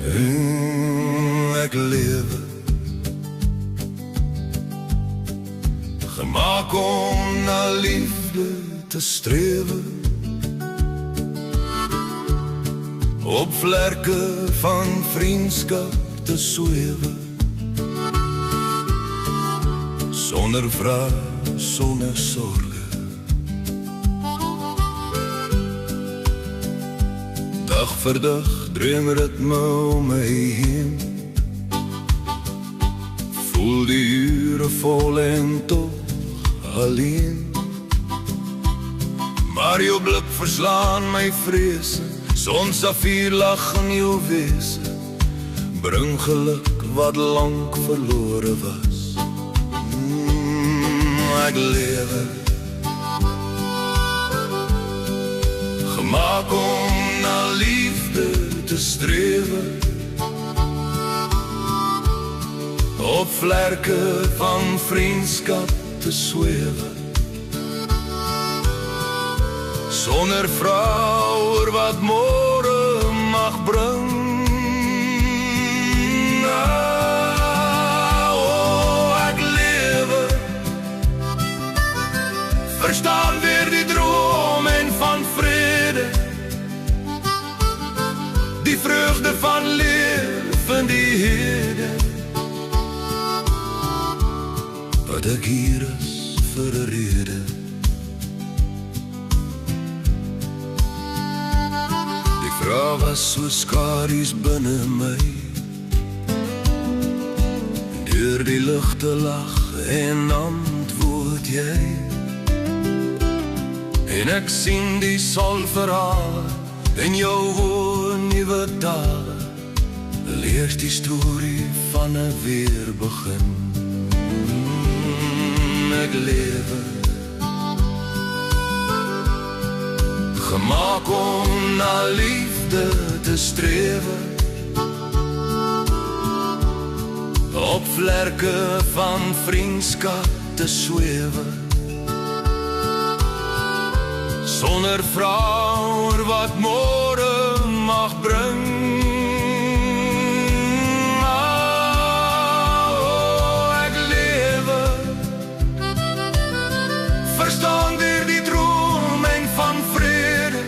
Ek lewe gemaak om na liefde te strewe, op vlerke van vriendskap te swewe, sonder vraag, sonder sorge. Dag vir dag dream ritme om my heen, voel die ure vol en toch alleen. Maar jou blik verslaan my vrees, son safier lag in jou wees, bring geluk wat lang verlore was. Ek lewe gemaak om na liefde te strewe, op vlerke van vriendskap te swewe, sonder vrou oor wat môre mag bring. Ek lewe verstaan weer die droom en van vrede, die vreugde van leef in die hede, wat ek hier is vir 'n rede. Die vraag was so skadu's binne my, deur die ligte lag en antwoord jy, en ek sien die sol verhaal in jou woe nuwe dae, lees die storie van 'n weerbegin. Ek lewe gemaak om na liefde te strewe, op vlerke van vriendskap te swewe, sonder vrou oor wat môre mag bring. Ek lewe verstaan weer die droom en van vrede,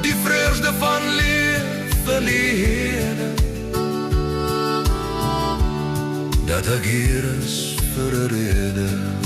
die vreugde van leef in die hede, dat ek hier is vir 'n rede.